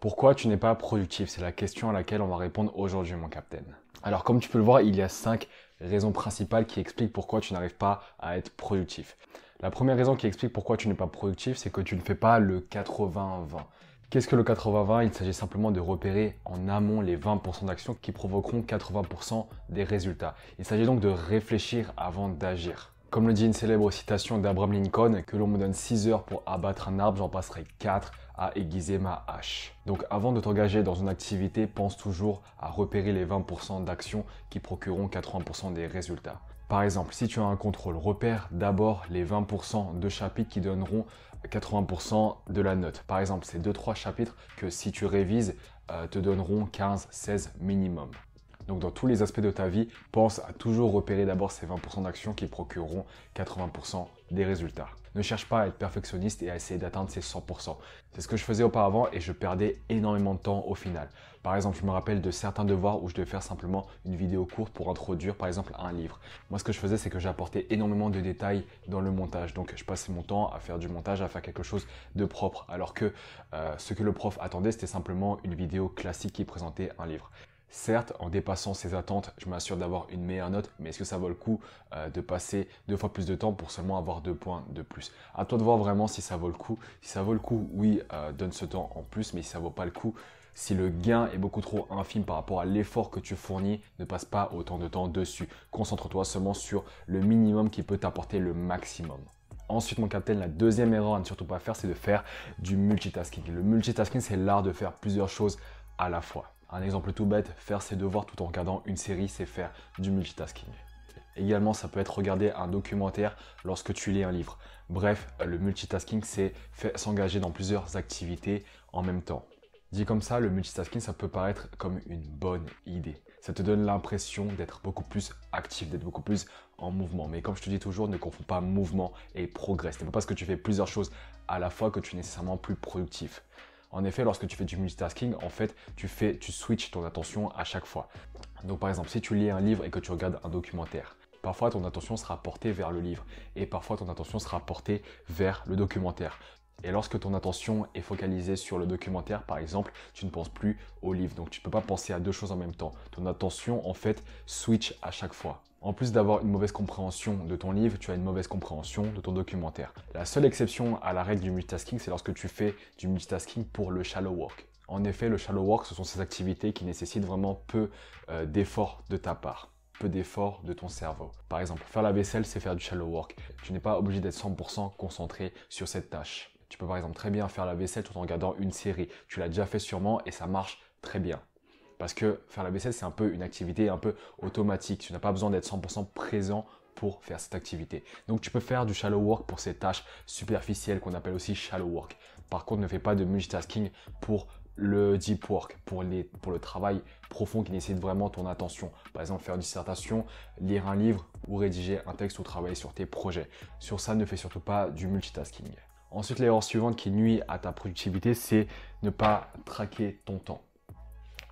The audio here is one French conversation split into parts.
Pourquoi tu n'es pas productif? C'est la question à laquelle on va répondre aujourd'hui, mon capitaine. Alors, comme tu peux le voir, il y a 5 raisons principales qui expliquent pourquoi tu n'arrives pas à être productif. La première raison qui explique pourquoi tu n'es pas productif, c'est que tu ne fais pas le 80-20. Qu'est-ce que le 80-20? Il s'agit simplement de repérer en amont les 20% d'actions qui provoqueront 80% des résultats. Il s'agit donc de réfléchir avant d'agir. Comme le dit une célèbre citation d'Abraham Lincoln, que l'on me donne 6 heures pour abattre un arbre, j'en passerai 4 à aiguiser ma hache. Donc avant de t'engager dans une activité, pense toujours à repérer les 20% d'actions qui procureront 80% des résultats. Par exemple, si tu as un contrôle, repère d'abord les 20% de chapitres qui donneront 80% de la note. Par exemple, c'est 2-3 chapitres que si tu révises, te donneront 15-16 minimum. Donc dans tous les aspects de ta vie, pense à toujours repérer d'abord ces 20% d'actions qui procureront 80% des résultats. Ne cherche pas à être perfectionniste et à essayer d'atteindre ces 100%. C'est ce que je faisais auparavant et je perdais énormément de temps au final. Par exemple, je me rappelle de certains devoirs où je devais faire simplement une vidéo courte pour introduire par exemple un livre. Moi, ce que je faisais, c'est que j'apportais énormément de détails dans le montage. Donc, je passais mon temps à faire du montage, à faire quelque chose de propre. Alors que ce que le prof attendait, c'était simplement une vidéo classique qui présentait un livre. Certes, en dépassant ses attentes, je m'assure d'avoir une meilleure note, mais est-ce que ça vaut le coup de passer 2 fois plus de temps pour seulement avoir 2 points de plus? À toi de voir vraiment si ça vaut le coup. Si ça vaut le coup, oui, donne ce temps en plus, mais si ça vaut pas le coup, si le gain est beaucoup trop infime par rapport à l'effort que tu fournis, ne passe pas autant de temps dessus. Concentre-toi seulement sur le minimum qui peut t'apporter le maximum. Ensuite, mon capitaine, la deuxième erreur à ne surtout pas faire, c'est de faire du multitasking. Le multitasking, c'est l'art de faire plusieurs choses à la fois. Un exemple tout bête, faire ses devoirs tout en regardant une série, c'est faire du multitasking. Également, ça peut être regarder un documentaire lorsque tu lis un livre. Bref, le multitasking, c'est s'engager dans plusieurs activités en même temps. Dit comme ça, le multitasking, ça peut paraître comme une bonne idée. Ça te donne l'impression d'être beaucoup plus actif, d'être beaucoup plus en mouvement. Mais comme je te dis toujours, ne confonds pas mouvement et progrès. Ce n'est pas parce que tu fais plusieurs choses à la fois que tu es nécessairement plus productif. En effet, lorsque tu fais du multitasking, en fait, tu switches ton attention à chaque fois. Donc par exemple, si tu lis un livre et que tu regardes un documentaire, parfois ton attention sera portée vers le livre et parfois ton attention sera portée vers le documentaire. Et lorsque ton attention est focalisée sur le documentaire, par exemple, tu ne penses plus au livre. Donc tu ne peux pas penser à deux choses en même temps. Ton attention, en fait, switch à chaque fois. En plus d'avoir une mauvaise compréhension de ton livre, tu as une mauvaise compréhension de ton documentaire. La seule exception à la règle du multitasking, c'est lorsque tu fais du multitasking pour le shallow work. En effet, le shallow work, ce sont ces activités qui nécessitent vraiment peu d'efforts de ta part, peu d'efforts de ton cerveau. Par exemple, faire la vaisselle, c'est faire du shallow work. Tu n'es pas obligé d'être 100% concentré sur cette tâche. Tu peux par exemple très bien faire la vaisselle tout en regardant une série. Tu l'as déjà fait sûrement et ça marche très bien. Parce que faire la vaisselle, c'est un peu une activité un peu automatique. Tu n'as pas besoin d'être 100% présent pour faire cette activité. Donc tu peux faire du shallow work pour ces tâches superficielles qu'on appelle aussi shallow work. Par contre, ne fais pas de multitasking pour le deep work, pour le travail profond qui nécessite vraiment ton attention. Par exemple, faire une dissertation, lire un livre ou rédiger un texte ou travailler sur tes projets. Sur ça, ne fais surtout pas du multitasking. Ensuite, l'erreur suivante qui nuit à ta productivité, c'est ne pas traquer ton temps.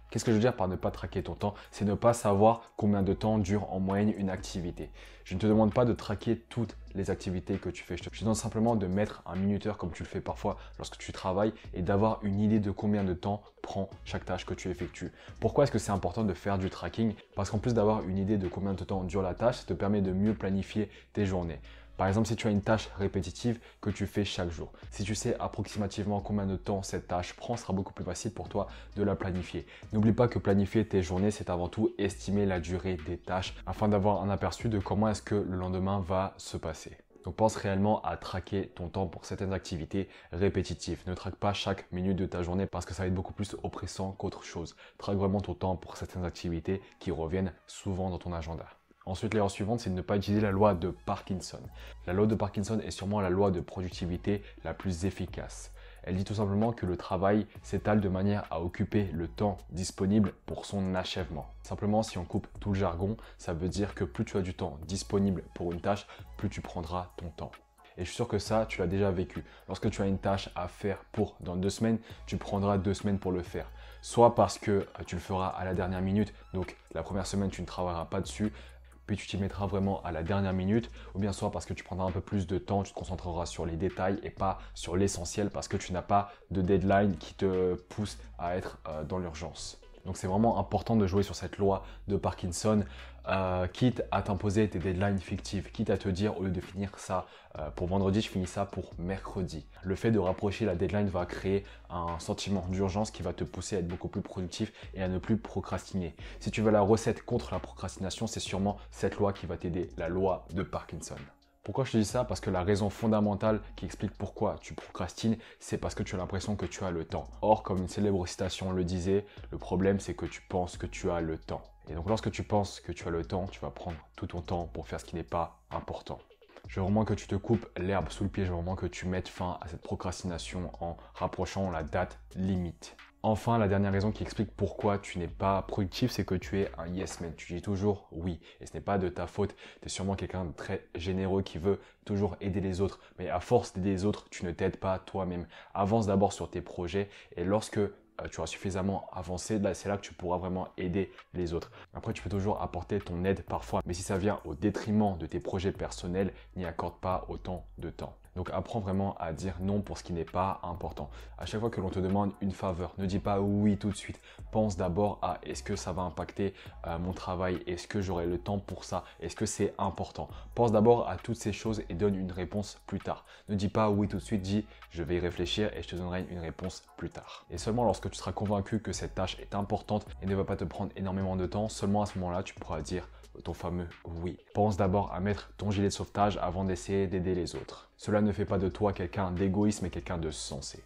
Qu'est-ce que je veux dire par ne pas traquer ton temps? C'est ne pas savoir combien de temps dure en moyenne une activité. Je ne te demande pas de traquer toutes les activités que tu fais. Je te demande simplement de mettre un minuteur comme tu le fais parfois lorsque tu travailles et d'avoir une idée de combien de temps prend chaque tâche que tu effectues. Pourquoi est-ce que c'est important de faire du tracking? Parce qu'en plus d'avoir une idée de combien de temps dure la tâche, ça te permet de mieux planifier tes journées. Par exemple, si tu as une tâche répétitive que tu fais chaque jour, si tu sais approximativement combien de temps cette tâche prend, ce sera beaucoup plus facile pour toi de la planifier. N'oublie pas que planifier tes journées, c'est avant tout estimer la durée des tâches afin d'avoir un aperçu de comment est-ce que le lendemain va se passer. Donc pense réellement à traquer ton temps pour certaines activités répétitives. Ne traque pas chaque minute de ta journée parce que ça va être beaucoup plus oppressant qu'autre chose. Traque vraiment ton temps pour certaines activités qui reviennent souvent dans ton agenda. Ensuite, l'erreur suivante, c'est de ne pas utiliser la loi de Parkinson. La loi de Parkinson est sûrement la loi de productivité la plus efficace. Elle dit tout simplement que le travail s'étale de manière à occuper le temps disponible pour son achèvement. Simplement, si on coupe tout le jargon, ça veut dire que plus tu as du temps disponible pour une tâche, plus tu prendras ton temps. Et je suis sûr que ça, tu l'as déjà vécu. Lorsque tu as une tâche à faire dans 2 semaines, tu prendras 2 semaines pour le faire. Soit parce que tu le feras à la dernière minute, donc la première semaine, tu ne travailleras pas dessus, puis tu t'y mettras vraiment à la dernière minute, ou bien soit parce que tu prendras un peu plus de temps, tu te concentreras sur les détails et pas sur l'essentiel parce que tu n'as pas de deadline qui te pousse à être dans l'urgence. Donc c'est vraiment important de jouer sur cette loi de Parkinson, quitte à t'imposer tes deadlines fictives, quitte à te dire au lieu de finir ça pour vendredi, je finis ça pour mercredi. Le fait de rapprocher la deadline va créer un sentiment d'urgence qui va te pousser à être beaucoup plus productif et à ne plus procrastiner. Si tu veux la recette contre la procrastination, c'est sûrement cette loi qui va t'aider, la loi de Parkinson. Pourquoi je te dis ça? Parce que la raison fondamentale qui explique pourquoi tu procrastines, c'est parce que tu as l'impression que tu as le temps. Or, comme une célèbre citation le disait, le problème c'est que tu penses que tu as le temps. Et donc lorsque tu penses que tu as le temps, tu vas prendre tout ton temps pour faire ce qui n'est pas important. Je veux vraiment que tu te coupes l'herbe sous le pied, je veux vraiment que tu mettes fin à cette procrastination en rapprochant la date limite. Enfin, la dernière raison qui explique pourquoi tu n'es pas productif, c'est que tu es un yes man. Tu dis toujours oui. Et ce n'est pas de ta faute. Tu es sûrement quelqu'un de très généreux qui veut toujours aider les autres. Mais à force d'aider les autres, tu ne t'aides pas toi-même. Avance d'abord sur tes projets et lorsque tu auras suffisamment avancé, c'est là que tu pourras vraiment aider les autres. Après, tu peux toujours apporter ton aide parfois, mais si ça vient au détriment de tes projets personnels, n'y accorde pas autant de temps. Donc apprends vraiment à dire non pour ce qui n'est pas important. À chaque fois que l'on te demande une faveur, ne dis pas oui tout de suite. Pense d'abord à est-ce que ça va impacter mon travail? Est-ce que j'aurai le temps pour ça? Est-ce que c'est important? Pense d'abord à toutes ces choses et donne une réponse plus tard. Ne dis pas oui tout de suite, dis je vais y réfléchir et je te donnerai une réponse plus tard. Et seulement lorsque tu seras convaincu que cette tâche est importante et ne va pas te prendre énormément de temps, seulement à ce moment-là, tu pourras dire ton fameux oui. Pense d'abord à mettre ton gilet de sauvetage avant d'essayer d'aider les autres. Cela ne fait pas de toi quelqu'un d'égoïste mais quelqu'un de sensé.